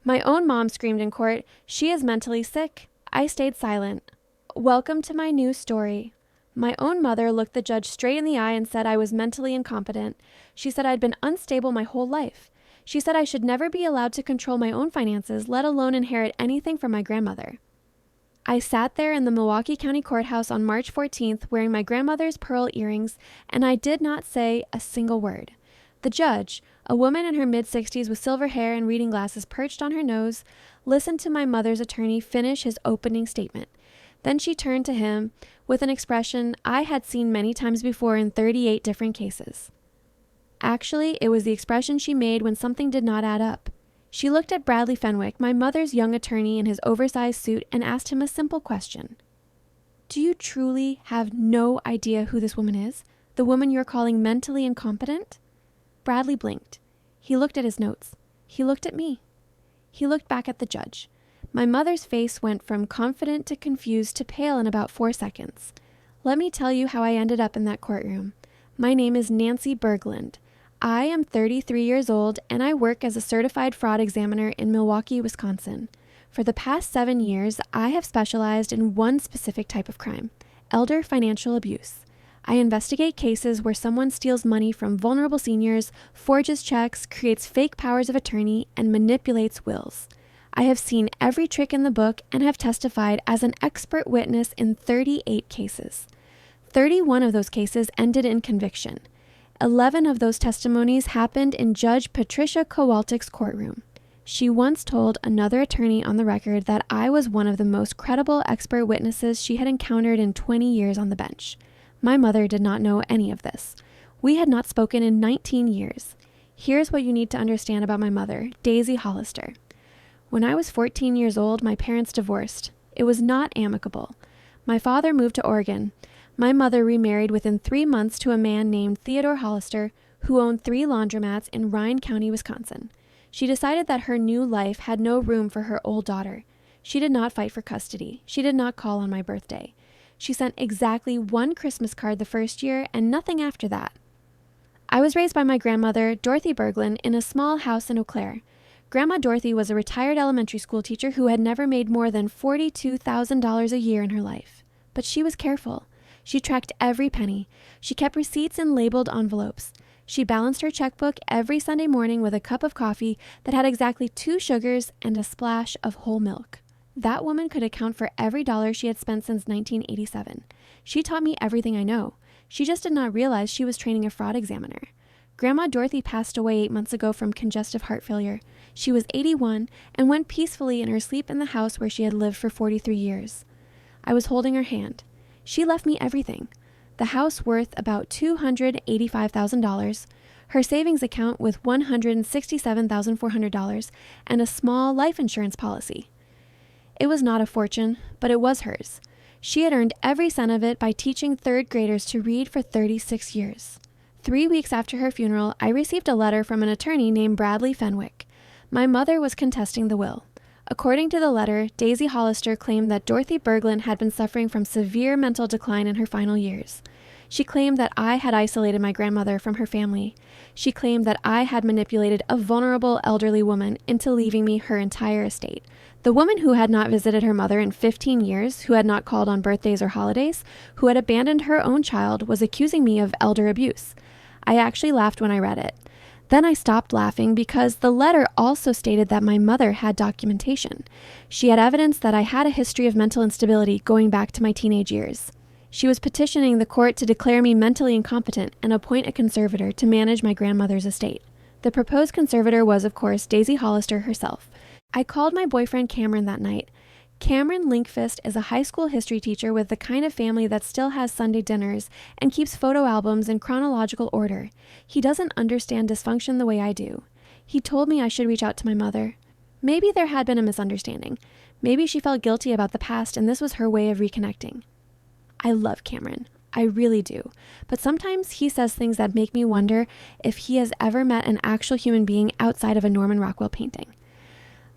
My own mom screamed in court, "She is mentally sick." I stayed silent. Welcome to my new story. My own mother looked the judge straight in the eye and said I was mentally incompetent. She said I'd been unstable my whole life. She said I should never be allowed to control my own finances, let alone inherit anything from my grandmother. I sat there in the Milwaukee County Courthouse on March 14th wearing my grandmother's pearl earrings, and I did not say a single word. The judge, a woman in her mid-60s with silver hair and reading glasses perched on her nose, listened to my mother's attorney finish his opening statement. Then she turned to him with an expression I had seen many times before in 38 different cases. Actually, it was the expression she made when something did not add up. She looked at Bradley Fenwick, my mother's young attorney in his oversized suit, and asked him a simple question. Do you truly have no idea who this woman is? The woman you're calling mentally incompetent? Bradley blinked. He looked at his notes. He looked at me. He looked back at the judge. My mother's face went from confident to confused to pale in about 4 seconds. Let me tell you how I ended up in that courtroom. My name is Nancy Berglund. I am 33 years old, and I work as a certified fraud examiner in Milwaukee, Wisconsin. For the past 7 years, I have specialized in one specific type of crime, elder financial abuse. I investigate cases where someone steals money from vulnerable seniors, forges checks, creates fake powers of attorney, and manipulates wills. I have seen every trick in the book and have testified as an expert witness in 38 cases. 31 of those cases ended in conviction. 11 of those testimonies happened in Judge Patricia Kowalczyk's courtroom. She once told another attorney on the record that I was one of the most credible expert witnesses she had encountered in 20 years on the bench. My mother did not know any of this. We had not spoken in 19 years. Here's what you need to understand about my mother, Daisy Hollister. When I was 14 years old, my parents divorced. It was not amicable. My father moved to Oregon. My mother remarried within 3 months to a man named Theodore Hollister, who owned 3 laundromats in Ryan County, Wisconsin. She decided that her new life had no room for her old daughter. She did not fight for custody. She did not call on my birthday. She sent exactly 1 Christmas card the first year and nothing after that. I was raised by my grandmother, Dorothy Berglund, in a small house in Eau Claire. Grandma Dorothy was a retired elementary school teacher who had never made more than $42,000 a year in her life. But she was careful. She tracked every penny. She kept receipts in labeled envelopes. She balanced her checkbook every Sunday morning with a cup of coffee that had exactly 2 sugars and a splash of whole milk. That woman could account for every dollar she had spent since 1987. She taught me everything I know. She just did not realize she was training a fraud examiner. Grandma Dorothy passed away 8 months ago from congestive heart failure. She was 81 and went peacefully in her sleep in the house where she had lived for 43 years. I was holding her hand. She left me everything. The house worth about $285,000, her savings account with $167,400, and a small life insurance policy. It was not a fortune, but it was hers. She had earned every cent of it by teaching 3rd graders to read for 36 years. 3 weeks after her funeral, I received a letter from an attorney named Bradley Fenwick. My mother was contesting the will. According to the letter, Daisy Hollister claimed that Dorothy Berglund had been suffering from severe mental decline in her final years. She claimed that I had isolated my grandmother from her family. She claimed that I had manipulated a vulnerable elderly woman into leaving me her entire estate. The woman who had not visited her mother in 15 years, who had not called on birthdays or holidays, who had abandoned her own child, was accusing me of elder abuse. I actually laughed when I read it. Then I stopped laughing because the letter also stated that my mother had documentation. She had evidence that I had a history of mental instability going back to my teenage years. She was petitioning the court to declare me mentally incompetent and appoint a conservator to manage my grandmother's estate. The proposed conservator was, of course, Daisy Hollister herself. I called my boyfriend Cameron that night. Cameron Linkfist is a high school history teacher with the kind of family that still has Sunday dinners and keeps photo albums in chronological order. He doesn't understand dysfunction the way I do. He told me I should reach out to my mother. Maybe there had been a misunderstanding. Maybe she felt guilty about the past and this was her way of reconnecting. I love Cameron. I really do. But sometimes he says things that make me wonder if he has ever met an actual human being outside of a Norman Rockwell painting.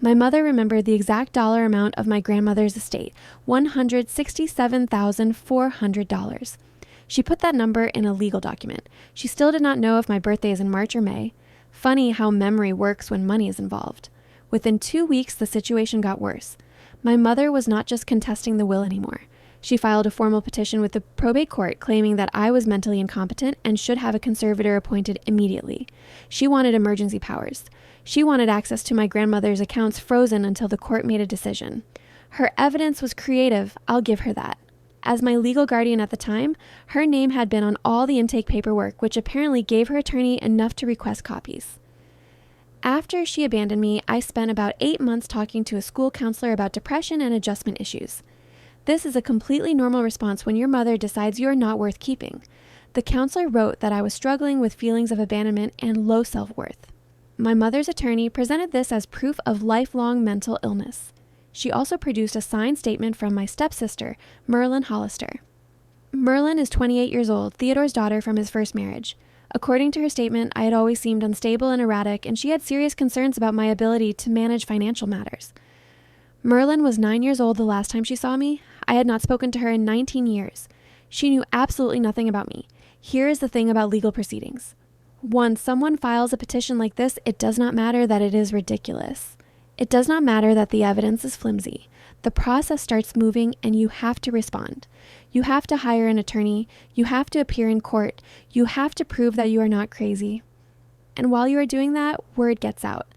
My mother remembered the exact dollar amount of my grandmother's estate, $167,400. She put that number in a legal document. She still did not know if my birthday is in March or May. Funny how memory works when money is involved. Within 2 weeks, the situation got worse. My mother was not just contesting the will anymore. She filed a formal petition with the probate court claiming that I was mentally incompetent and should have a conservator appointed immediately. She wanted emergency powers. She wanted access to my grandmother's accounts frozen until the court made a decision. Her evidence was creative, I'll give her that. As my legal guardian at the time, her name had been on all the intake paperwork, which apparently gave her attorney enough to request copies. After she abandoned me, I spent about 8 months talking to a school counselor about depression and adjustment issues. This is a completely normal response when your mother decides you are not worth keeping. The counselor wrote that I was struggling with feelings of abandonment and low self-worth. My mother's attorney presented this as proof of lifelong mental illness. She also produced a signed statement from my stepsister, Merlin Hollister. Merlin is 28 years old, Theodore's daughter from his first marriage. According to her statement, I had always seemed unstable and erratic, and she had serious concerns about my ability to manage financial matters. Merlin was 9 years old the last time she saw me. I had not spoken to her in 19 years. She knew absolutely nothing about me. Here is the thing about legal proceedings. Once someone files a petition like this, it does not matter that it is ridiculous. It does not matter that the evidence is flimsy. The process starts moving and you have to respond. You have to hire an attorney. You have to appear in court. You have to prove that you are not crazy. And while you are doing that, word gets out.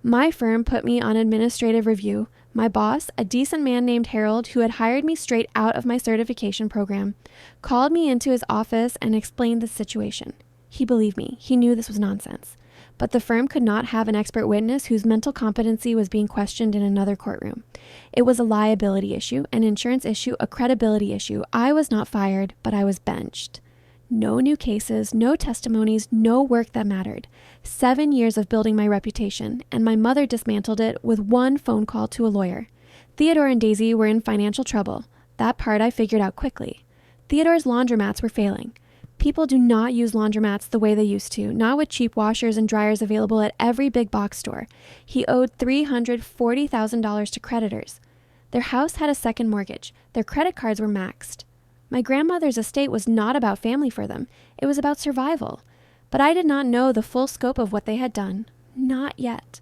My firm put me on administrative review. My boss, a decent man named Harold, who had hired me straight out of my certification program, called me into his office and explained the situation. He believed me. He knew this was nonsense. But the firm could not have an expert witness whose mental competency was being questioned in another courtroom. It was a liability issue, an insurance issue, a credibility issue. I was not fired, but I was benched. No new cases, no testimonies, no work that mattered. 7 years of building my reputation, and my mother dismantled it with one phone call to a lawyer. Theodore and Daisy were in financial trouble. That part I figured out quickly. Theodore's laundromats were failing. People do not use laundromats the way they used to, not with cheap washers and dryers available at every big box store. He owed $340,000 to creditors. Their house had a second mortgage. Their credit cards were maxed. My grandmother's estate was not about family for them. It was about survival. But I did not know the full scope of what they had done. Not yet.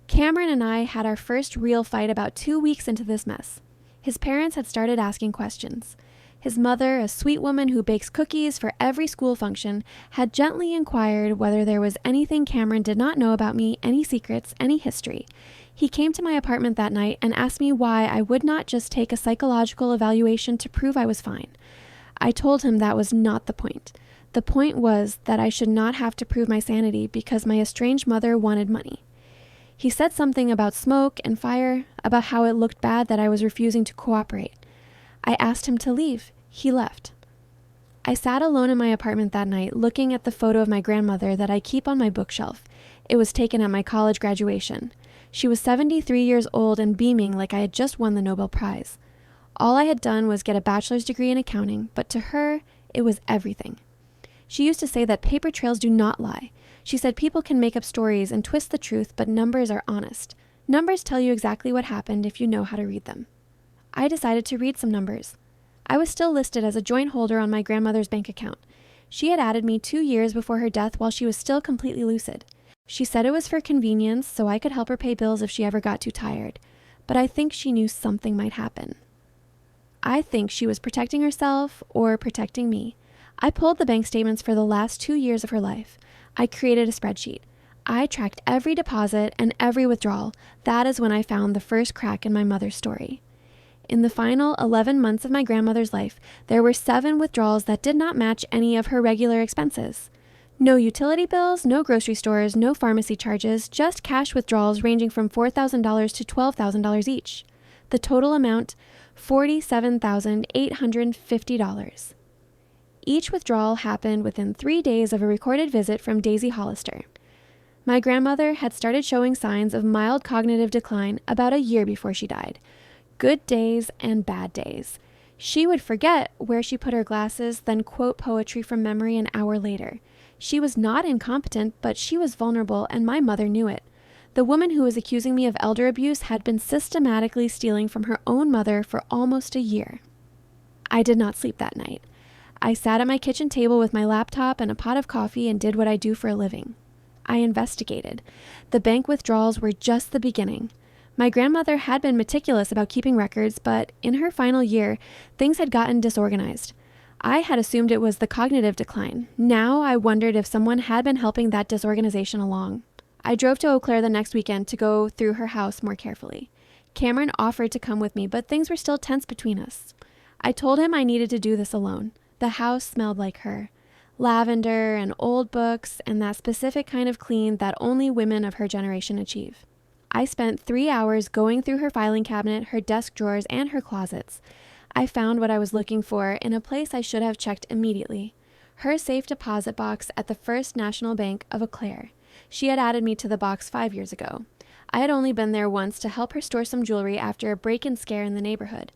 Cameron and I had our first real fight about 2 weeks into this mess. His parents had started asking questions. His mother, a sweet woman who bakes cookies for every school function, had gently inquired whether there was anything Cameron did not know about me, any secrets, any history. He came to my apartment that night and asked me why I would not just take a psychological evaluation to prove I was fine. I told him that was not the point. The point was that I should not have to prove my sanity because my estranged mother wanted money. He said something about smoke and fire, about how it looked bad that I was refusing to cooperate. I asked him to leave. He left. I sat alone in my apartment that night, looking at the photo of my grandmother that I keep on my bookshelf. It was taken at my college graduation. She was 73 years old and beaming like I had just won the Nobel Prize. All I had done was get a bachelor's degree in accounting, but to her, it was everything. She used to say that paper trails do not lie. She said people can make up stories and twist the truth, but numbers are honest. Numbers tell you exactly what happened if you know how to read them. I decided to read some numbers. I was still listed as a joint holder on my grandmother's bank account. She had added me 2 years before her death while she was still completely lucid. She said it was for convenience so I could help her pay bills if she ever got too tired. But I think she knew something might happen. I think she was protecting herself or protecting me. I pulled the bank statements for the last 2 years of her life. I created a spreadsheet. I tracked every deposit and every withdrawal. That is when I found the first crack in my mother's story. In the final 11 months of my grandmother's life, there were 7 withdrawals that did not match any of her regular expenses. No utility bills, no grocery stores, no pharmacy charges, just cash withdrawals ranging from $4,000 to $12,000 each. The total amount, $47,850. Each withdrawal happened within 3 days of a recorded visit from Daisy Hollister. My grandmother had started showing signs of mild cognitive decline about a year before she died. Good days and bad days. She would forget where she put her glasses, then quote poetry from memory an hour later. She was not incompetent, but she was vulnerable, and my mother knew it. The woman who was accusing me of elder abuse had been systematically stealing from her own mother for almost a year. I did not sleep that night. I sat at my kitchen table with my laptop and a pot of coffee and did what I do for a living. I investigated. The bank withdrawals were just the beginning. My grandmother had been meticulous about keeping records, but in her final year, things had gotten disorganized. I had assumed it was the cognitive decline. Now I wondered if someone had been helping that disorganization along. I drove to Eau Claire the next weekend to go through her house more carefully. Cameron offered to come with me, but things were still tense between us. I told him I needed to do this alone. The house smelled like her. Lavender and old books and that specific kind of clean that only women of her generation achieve. I spent 3 hours going through her filing cabinet, her desk drawers, and her closets. I found what I was looking for in a place I should have checked immediately. Her safe deposit box at the First National Bank of Eau Claire. She had added me to the box 5 years ago. I had only been there once to help her store some jewelry after a break-in scare in the neighborhood.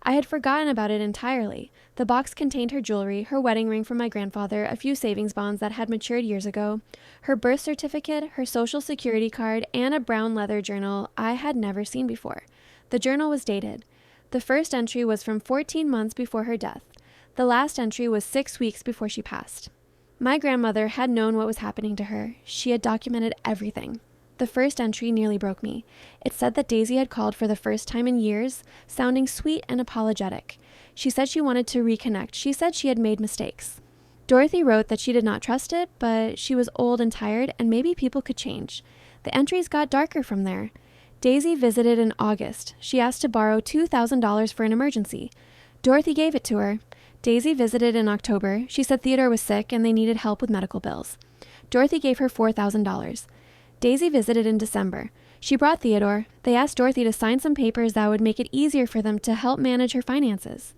I had forgotten about it entirely. The box contained her jewelry, her wedding ring from my grandfather, a few savings bonds that had matured years ago, her birth certificate, her social security card, and a brown leather journal I had never seen before. The journal was dated. The first entry was from 14 months before her death. The last entry was 6 weeks before she passed. My grandmother had known what was happening to her. She had documented everything. The first entry nearly broke me. It said that Daisy had called for the first time in years, sounding sweet and apologetic. She said she wanted to reconnect. She said she had made mistakes. Dorothy wrote that she did not trust it, but she was old and tired, and maybe people could change. The entries got darker from there. Daisy visited in August. She asked to borrow $2,000 for an emergency. Dorothy gave it to her. Daisy visited in October. She said Theodore was sick and they needed help with medical bills. Dorothy gave her $4,000. Daisy visited in December. She brought Theodore. They asked Dorothy to sign some papers that would make it easier for them to help manage her finances.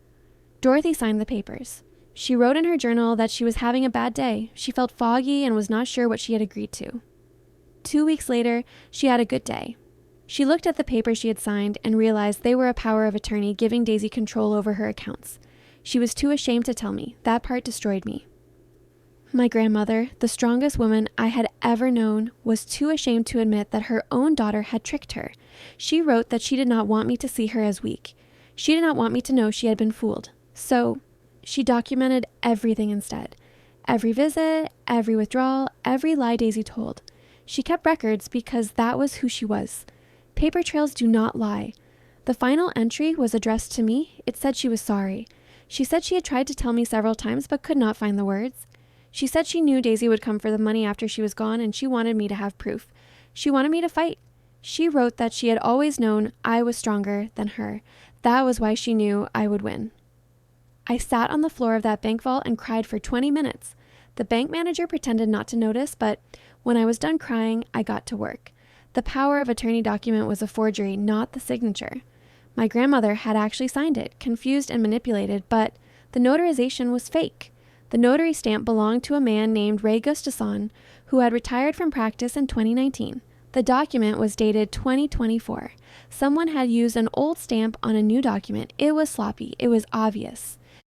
Dorothy signed the papers. She wrote in her journal that she was having a bad day. She felt foggy and was not sure what she had agreed to. 2 weeks later, she had a good day. She looked at the papers she had signed and realized they were a power of attorney giving Daisy control over her accounts. She was too ashamed to tell me. That part destroyed me. My grandmother, the strongest woman I had ever known, was too ashamed to admit that her own daughter had tricked her. She wrote that she did not want me to see her as weak. She did not want me to know she had been fooled. So, she documented everything instead. Every visit, every withdrawal, every lie Daisy told. She kept records because that was who she was. Paper trails do not lie. The final entry was addressed to me. It said she was sorry. She said she had tried to tell me several times but could not find the words. She said she knew Daisy would come for the money after she was gone, and she wanted me to have proof. She wanted me to fight. She wrote that she had always known I was stronger than her. That was why she knew I would win. I sat on the floor of that bank vault and cried for 20 minutes. The bank manager pretended not to notice, but when I was done crying, I got to work. The power of attorney document was a forgery, not the signature. My grandmother had actually signed it, confused and manipulated, but the notarization was fake. The notary stamp belonged to a man named Ray Gustafson, who had retired from practice in 2019. The document was dated 2024. Someone had used an old stamp on a new document. It was sloppy. It was obvious.